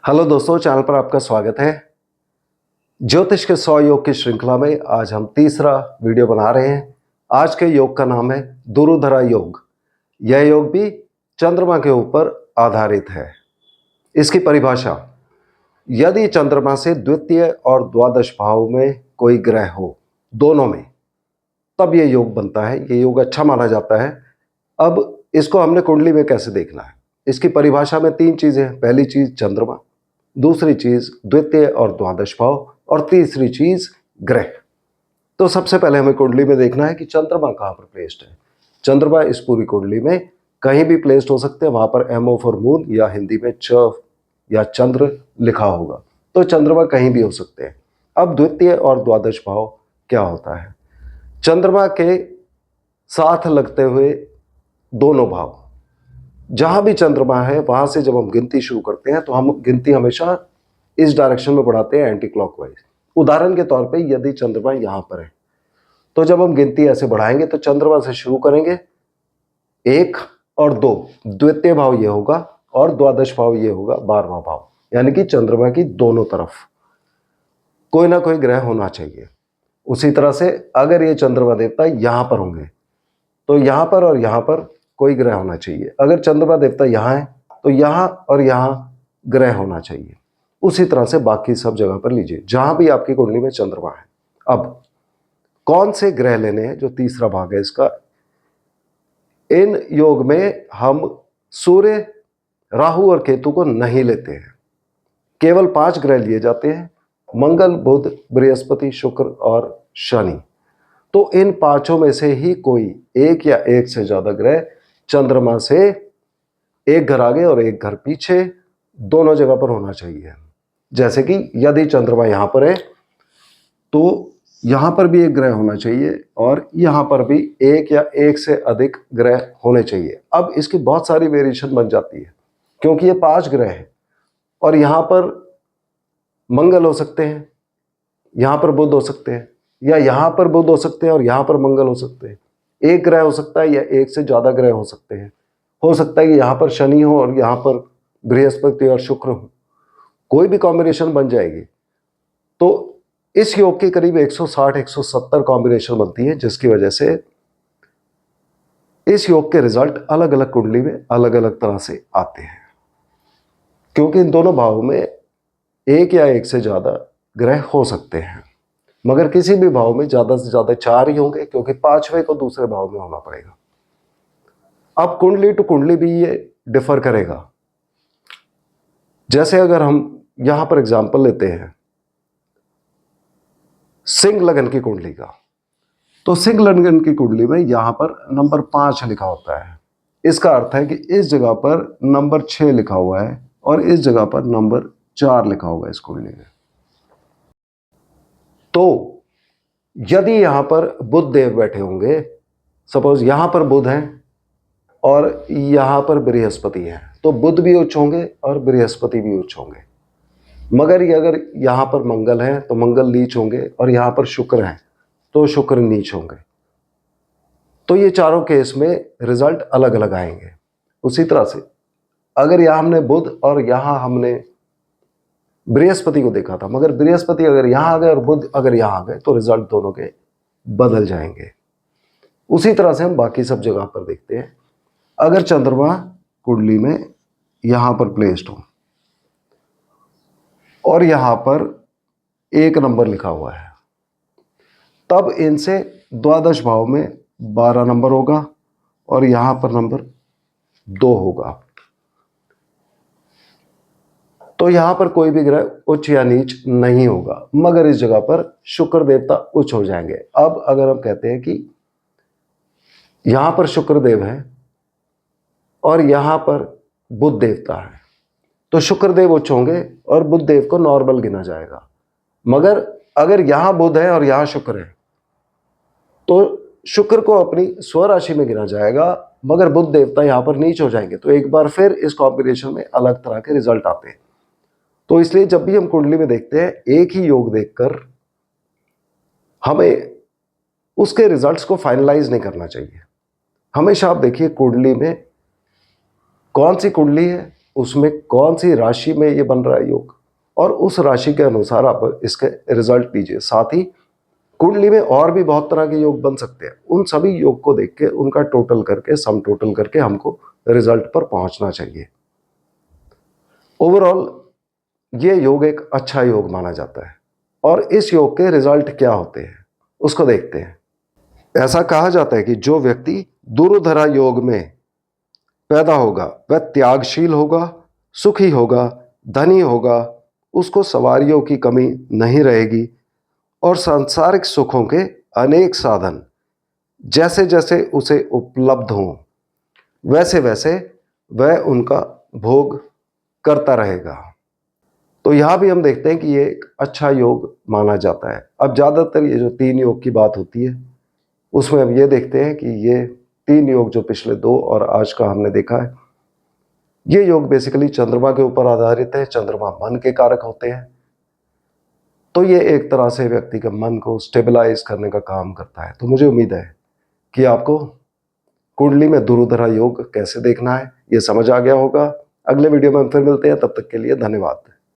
Hello दोस्तों, channel पर आपका स्वागत है। ज्योतिष के 100 योग की श्रृंखला में आज हम तीसरा वीडियो बना रहे हैं। आज के योग का नाम है दुरुधरा योग। यह योग भी चंद्रमा के ऊपर आधारित है। इसकी परिभाषा, यदि चंद्रमा से द्वितीय और द्वादश भाव में कोई ग्रह हो, दोनों में, तब यह योग बनता है। यह योग अच्छा माना जाता है। अब इसको हमने कुंडली में कैसे देखना है, इसकी परिभाषा में 3 चीजें हैं। पहली चीज चंद्रमा, दूसरी चीज द्वितीय और द्वादश भाव, और तीसरी चीज ग्रह। तो सबसे पहले हमें कुंडली में देखना है कि चंद्रमा कहां पर प्लेस्ड है। चंद्रमा इस पूरी कुंडली में कहीं भी प्लेस्ड हो सकते हैं। वहां पर एमओ फॉर मून या हिंदी में च या चंद्र लिखा होगा, तो चंद्रमा कहीं भी हो सकते हैं। अब द्वितीय और द्वादश भाव क्या होता है? चंद्रमा के साथ लगते हुए दोनों भाव, जहां भी चंद्रमा है वहां से जब हम गिनती शुरू करते हैं तो हम गिनती हमेशा इस डायरेक्शन में बढ़ाते हैं, एंटी क्लॉकवाइज। उदाहरण के तौर पे यदि चंद्रमा यहां पर है तो जब हम गिनती ऐसे बढ़ाएंगे तो चंद्रमा से शुरू करेंगे 1 और 2, द्वितीय भाव ये होगा, और द्वादश भाव ये होगा 12वां भाव। यानी कि चंद्रमा की दोनों तरफ कोई ना कोई ग्रह होना चाहिए। उसी तरह से अगर ये चंद्रमा देवता यहां पर होंगे तो यहां पर और यहां पर कोई ग्रह होना चाहिए। अगर चंद्रमा देवता यहां है तो यहां और यहां ग्रह होना चाहिए। उसी तरह से बाकी सब जगह पर लीजिए जहां भी आपकी कुंडली में चंद्रमा है। अब कौन से ग्रह लेने हैं, जो तीसरा भाग है इसका। इन योग में हम सूर्य, राहु और केतु को नहीं लेते हैं। केवल 5 ग्रह लिए जाते हैं, मंगल, बुध, बृहस्पति, शुक्र और शनि। तो इन 5 में से ही कोई एक या एक से ज्यादा ग्रह चंद्रमा से एक घर आगे और एक घर पीछे दोनों जगह पर होना चाहिए। जैसे कि यदि चंद्रमा यहां पर है तो यहां पर भी एक ग्रह होना चाहिए और यहां पर भी एक या एक से अधिक ग्रह होने चाहिए। अब इसकी बहुत सारी वेरिएशन बन जाती है, क्योंकि ये 5 ग्रह हैं और यहां पर मंगल हो सकते हैं, यहां पर बुध हो सकते हैं, या यहां पर बुध हो सकते हैं और यहां पर मंगल हो सकते हैं। एक ग्रह हो सकता है या एक से ज्यादा ग्रह हो सकते हैं। हो सकता है कि यहां पर शनि हो और यहां पर बृहस्पति और शुक्र हो, कोई भी कॉम्बिनेशन बन जाएगी। तो इस योग की करीब 160-170 कॉम्बिनेशन बनती है, जिसकी वजह से इस योग के रिजल्ट अलग अलग कुंडली में अलग अलग तरह से आते हैं, क्योंकि इन दोनों भावों में एक या एक से ज्यादा ग्रह हो सकते हैं। मगर किसी भी भाव में ज्यादा से ज्यादा 4 ही होंगे, क्योंकि 5वें को दूसरे भाव में होना पड़ेगा। अब कुंडली टू कुंडली भी ये डिफर करेगा। जैसे अगर हम यहां पर एग्जाम्पल लेते हैं सिंह लगन की कुंडली का, तो सिंह लगन की कुंडली में यहां पर नंबर 5 लिखा होता है। इसका अर्थ है कि इस जगह पर नंबर 6 लिखा हुआ है और इस जगह पर नंबर 4 लिखा हुआ है इस कुंडली में। तो यदि यहां पर बुध देव बैठे होंगे, सपोज यहां पर बुध है और यहां पर बृहस्पति है, तो बुध भी उच्च होंगे और बृहस्पति भी उच्च होंगे। मगर ये अगर यहां पर मंगल है तो मंगल नीच होंगे, और यहां पर शुक्र है तो शुक्र नीच होंगे। तो ये चारों केस में रिजल्ट अलग अलग आएंगे। उसी तरह से अगर यहां हमने बुध और यहां हमने बृहस्पति को देखा था, मगर बृहस्पति अगर यहां आ गए और बुध अगर यहां आ गए, तो रिजल्ट दोनों के बदल जाएंगे। उसी तरह से हम बाकी सब जगह पर देखते हैं। अगर चंद्रमा कुंडली में यहां पर प्लेस्ड हो और यहां पर 1 नंबर लिखा हुआ है, तब इनसे द्वादश भाव में 12 नंबर होगा और यहां पर नंबर 2 होगा। तो यहां पर कोई भी ग्रह उच्च या नीच नहीं होगा, मगर इस जगह पर शुक्र देवता उच्च हो जाएंगे। अब अगर हम कहते हैं कि यहां पर शुक्र देव है और यहां पर बुध देवता है, तो शुक्र देव उच्च होंगे और बुध देव को नॉर्मल गिना जाएगा। मगर अगर यहां बुध है और यहां शुक्र है, तो शुक्र को अपनी स्वराशि में गिना जाएगा, मगर बुध देवता यहां पर नीच हो जाएंगे। तो एक बार फिर इस कॉम्बिनेशन में अलग तरह के रिजल्ट आते हैं। तो इसलिए जब भी हम कुंडली में देखते हैं, एक ही योग देखकर हमें उसके रिजल्ट्स को फाइनलाइज नहीं करना चाहिए। हमेशा आप देखिए कुंडली में कौन सी कुंडली है उसमें कौन सी राशि में ये बन रहा है योग, और उस राशि के अनुसार आप इसके रिजल्ट लीजिए। साथ ही कुंडली में और भी बहुत तरह के योग बन सकते हैं, उन सभी योग को देख के उनका टोटल करके, सम टोटल करके हमको रिजल्ट पर पहुंचना चाहिए। ओवरऑल ये योग एक अच्छा योग माना जाता है, और इस योग के रिजल्ट क्या होते हैं उसको देखते हैं। ऐसा कहा जाता है कि जो व्यक्ति दुर्धरा योग में पैदा होगा वह त्यागशील होगा, सुखी होगा, धनी होगा, उसको सवारियों की कमी नहीं रहेगी, और सांसारिक सुखों के अनेक साधन जैसे जैसे उसे उपलब्ध हों वैसे वैसे वह उनका भोग करता रहेगा। तो यहाँ भी हम देखते हैं कि ये एक अच्छा योग माना जाता है। अब ज़्यादातर ये जो 3 योग की बात होती है उसमें हम ये देखते हैं कि ये 3 योग जो पिछले 2 और आज का हमने देखा है, ये योग बेसिकली चंद्रमा के ऊपर आधारित है। चंद्रमा मन के कारक होते हैं, तो ये एक तरह से व्यक्ति के मन को स्टेबलाइज करने का काम करता है। तो मुझे उम्मीद है कि आपको कुंडली में दुर्धरा योग कैसे देखना है ये समझ आ गया होगा। अगले वीडियो में हम फिर मिलते हैं, तब तक के लिए धन्यवाद।